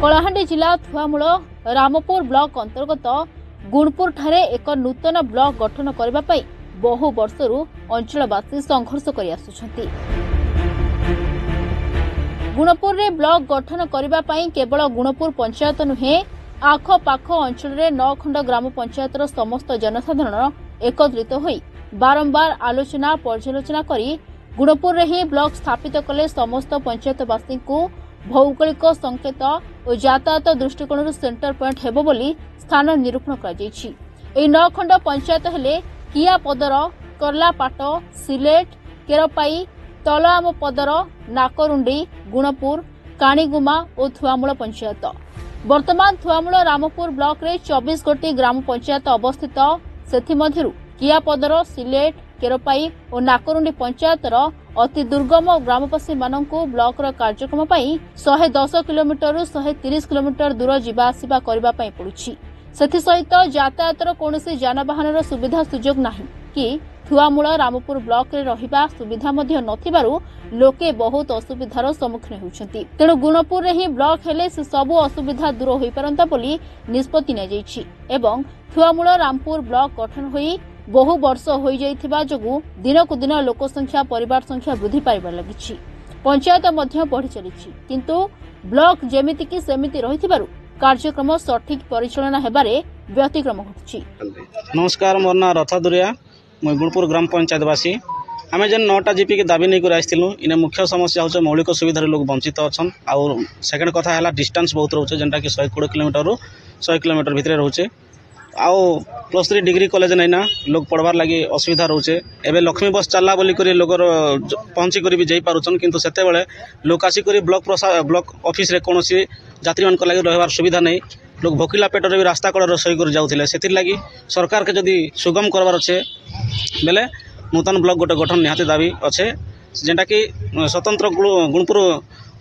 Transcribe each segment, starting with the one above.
कलाहांडी जिला थुआमूल रामपुर ब्लॉक अंतर्गत गुणपुर ठारे एक नूतन ब्लॉक गठन करने पर बहु वर्षरू अंचलवासी संघर्ष कर आसुछंती। गुणपुर रे ब्लॉक गठन करने पर केवल गुणपुर पंचायत नुहे आखपाख अंचल 9 खंड ग्राम पंचायतर समस्त जनसाधारण एकत्रित होई बारंबार आलोचना पर्यालोचना करी गुणपुर रे ही ब्लॉक स्थापित कले समस्त पंचायतवासी को भौगोलिक संकेत और यातायात दृष्टिकोण सेंटर पॉइंट हेबो बोली स्थान निरूपण कर 9 खंड पंचायत हेले कियापदर, करलापाट, सिलेट, केरपाई, तलआमपदर, नाकरुंडी, गुणपुर, काणीगुमा और थुआमूल पंचायत। वर्तमान थुआमूल रामपुर ब्लॉक रे 24 गोटी ग्राम पंचायत अवस्थित सेथिमध्यरु कियापदर, सिलेट, केरपाई और नाकरुंडी पंचायतर अति दुर्गम ग्रामवासी मानकु ब्लॉक कार्यक्रम 110 किलोमीटर 130 किलोमीटर दूर जीवा आसिबा करबा पई पड़ुछि। सेथि सहित यातायातर कौनसी जानवाहन सुविधा सुजोग नाही कि थुआमूल रामपुर ब्लॉक रे रहिबा सुविधा मध्य नथिबारु लोके बहुत असुविधार सम्मुखीन होउछंती। तेणु गुणपुर रे ही ब्लॉक हेले से सबु असुविधा दूर होई परंता बोली निष्पत्ति नै जाइछि एवं थुआमूल रामपुर ब्लॉक गठन होई बहु वर्ष हो जाइथिबा जोगु दिनकु दिन लोक संख्या परिवार संख्या वृद्धि पाइबार लागिछि। पंचायत मध्य बढ़ी चलिछि किंतु ब्लॉक जेमिति कि सेमिति रहिथिबारु कार्यक्रम सठिक परिचालना हेबारे व्यतिक्रम घटुछि। नमस्कार, मोर ना रथा दुरिया, मैं गुणपुर ग्राम पंचायतवासी। आम जेन 9टा जीपी के दाबी नहीं कर आसलु इन मुख्य समस्या हो मौलिक सुविधार लोग वंचित अच्छा आउ सेकेंड कथा है डिस्टेंस बहुत रोचे जेनटा कि 120 किलोमीटर 100 किलोमीटर भितर रोचे आउ +3 डिग्री कॉलेज नहीं ना लोग पढ़वार लगी असुविधा रोचे। एवं लक्ष्मी बस चलला बोली करी लोग पहुँची कर भी जाइ पारुछन किंतु सेते बेले लोग आसिक ब्लॉक ऑफिस रे कौन यात्री मान लगी रही सुविधा नहीं लोग भोकिला पेटर भी रास्ता कड़ सही कर जाऊे से लगी सरकार के जदि सुगम करवार अच्छे बेले नूतन ब्लॉक गोटे गठन निहाती दाबी अच्छे जेनटा कि स्वतंत्र गुणपुर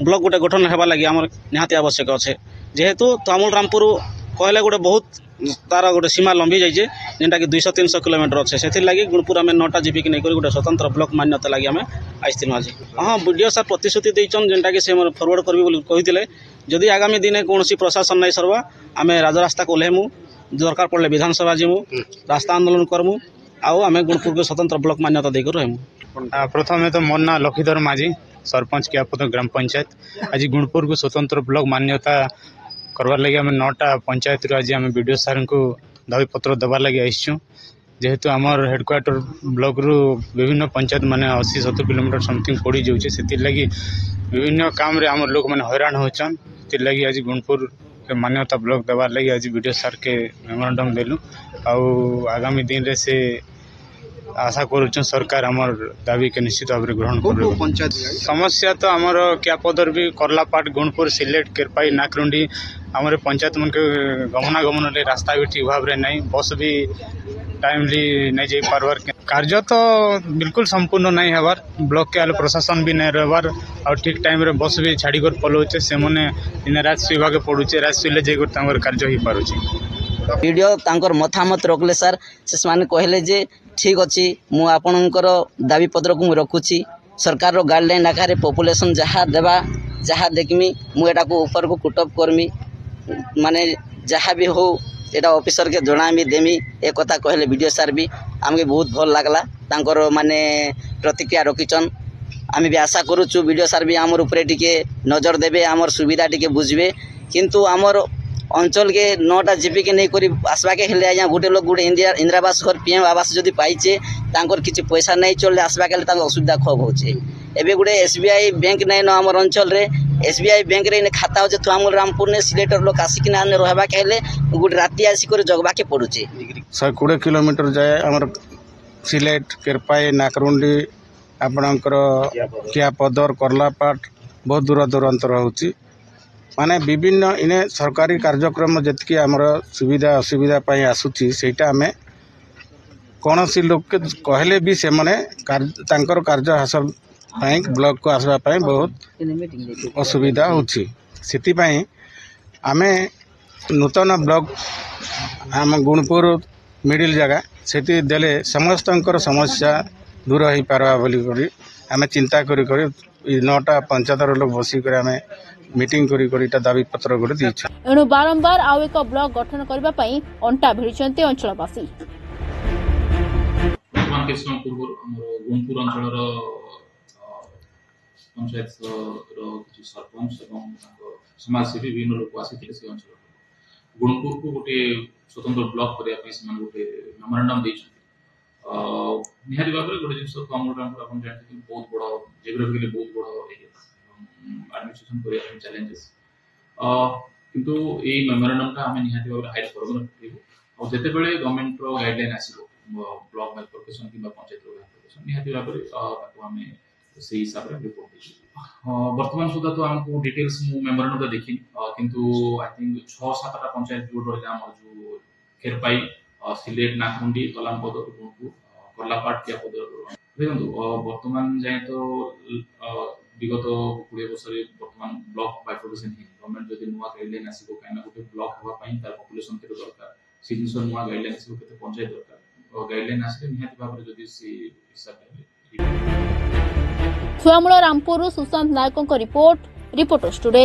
ब्लॉक गोटे गठन होगा लगी आम निहाती आवश्यक अच्छे जेहेतु थुआमूल रामपुर कहले गोटे बहुत तार गोटे सीमा लंबी जाइए जेनटा कि 200-300 किलोमीटर अच्छे से लगी गुणपुर आम 9टा जीपी की नहीं गोटे स्वतंत्र ब्लॉक मान्यता लगी आम आसलु आज। हाँ, वीडियो सार प्रतिश्रुति देचन जेनटा कि फरवर्ड करी कहते जदि आगामी दिन कौन प्रशासन नहीं सरवा आम राजरास्ता को ओह्लैमु दरकार पड़े विधानसभा जीमु रास्ता आंदोलन करमु आउ आम गुणपुर को स्वतंत्र ब्लॉक मान्यता देकर रहमु। प्रथम तो मोर ना लखीधर माझी, सरपंच कियापद ग्राम पंचायत। आज गुणपुर को स्वतंत्र ब्लॉक मान्यता करवार लगे आम 9टा पंचायत आज आम वीडियो सार को दाबी पत्र देवार लगे आसचु जेहेतु आमर हेडक्वार्टर ब्लॉक रु विभिन्न पंचायत माने 80-70 किलोमीटर समथिंग पड़ी जाऊे से लगी विभिन्न काम रे आम लोग मैंने हैरान होचन लगी आज गुणपुर के मान्यता ब्लॉक देवार लगे आज वीडियो सार के मेमोरेंडम देलु आउ आगामी दिन रे से आशा करुचन सरकार आमर दाबी के निश्चित भाव में ग्रहण कर। पंचायत समस्या तो आमर कियापदर भी करलापाट, गुणपुर, सिलेट, केरपाई, नाकरुंडी आमर पंचायत मन के गमनागमन रास्ता भी ठीक भाव में नहीं बस भी टाइमली नहीं जा पार्बार कार्य तो बिल्कुल संपूर्ण नहीं हबार ब्लॉक के प्रशासन भी नहीं रहबार और ठीक टाइम रे बस भी छाड़ी कर पलाउचे से मैंने रात शुवा के पड़ुचे रात शुले जाकर कार्य हो पारुचे। वीडियो तांकर मतामत रखले सर से माने कहले जे ठीक अच्छी मु आपणकर दाबी पत्र को रखुची सरकार रो गाइडलाइन आकार पॉपुलेशन जहाँ देवा जहाँ देखमी मुझा को ऊपर को कुटअप करमी माने जहाँ भी हो एटा ऑफिसर के जनामी देमी एक कथा कहले वीडियो सार भी आमके बहुत भल लागला तांकर माने प्रतिक्रिया रखिचन आम भी आशा करूचु वीडियो सार भी आमर ऊपर टिके नजर देबे आमर सुविधा टिके बुझबे किंतु आमर अंचल के 9टा जीपी के नहीं करी आसवा के हेले आज्ञा गोटे लोग गोटे इंदिरावास घर पीएम आवास जदि पाइचे तांकर किसी पैसा नहीं चलले आसवा के असुविधा खूब होचे। एबे गोटे SBI बैंक नहीं न आमर अंचल रे SBI बैंक रे खाता होचे थुआमूल रामपुर ने सिलेटर लोग आसिक ना रहबा के हेले गोटे राति आसिक जगबा के पड़ुचे 120 किलोमीटर जाए आमर सिलेट, केरपाई, नाकरुंडी आपणकर कियापदर, करलापाट बहुत दूर दूरांतर होची माने विभिन्न इने सरकारी कार्यक्रम जतकी आमर सुविधा असुविधा पाई आसुची सेटा आमे कौन सी लोग के कहले भी से माने तांकर कार्य हासिल पाई ब्लॉक को आसवा पाई बहुत असुविधा होची सेति पाई आमे नूतन ब्लॉक आम गुणपुर मिडिल जगह सेति देले समस्तंकर समस्या दूर हो पारबा बोली आमे चिंता करी 9टा पंचायतर लोग बसिक आमे मीटिंग करी दाबी पत्र गोटे दीछु। एणु बारंबार आउ एक ब्लॉक गठन करबा पई अंटा भिड़िचंती अंचलवासी। वर्तमान किछ समय पूर्व हमर गुणपुर अंचलर पंचायत किसी सरपंच एवं समाजसेवी विभिन्न लोक आसिथिले से अंचल गुणपुर को गोटे स्वतंत्र ब्लॉक करिया पई से गोटे मेमोरेंडम दैछथि। निहारी भाव गोटे जिन कमर आप जानते बहुत बड़ा जियोग्राफिकली बहुत बड़ा एरिया एडमिनिस्ट्रेशन करिया चैलेंजेस किंतु ए मेमोरेंडमटा आम निहाती भाव हाइड करबो और जेते बेले गवर्नमेंट रो गाइडलाइन आसीबो ब्लॉक बाइफरकेशन कि पंचायत रो बाइफरकेशन निहाती भाव ताको आमे से हिसाब रे रिपोर्ट देछि। वर्तमान सुधा तो हमको डिटेल्स मु मेमोरेंडम देखि किंतु आई थिंक 6-7टा पंचायत जो रहले हमर जो खेरपाई सिलेट नाकुंडी कलामपद गुणपुर कलापाट के पद देखो वर्तमान जाए तो विगत 20 वर्ष वर्तमान ब्लॉक बाइफरकेशन गवर्नमेंट जदि नुआ गाइडलाइन आसीबो काइना गोटे ब्लॉक होबा पई तार पॉपुलेशन केते दरकार से जिंस नुआ गाइडलाइन आसीबो केते पंचायत दरकार गाइडलाइन आसीले निहाती भाव जदि से हिसाब छुआमूल रामपुर सुशांत नायकों रिपोर्टर्स टुडे।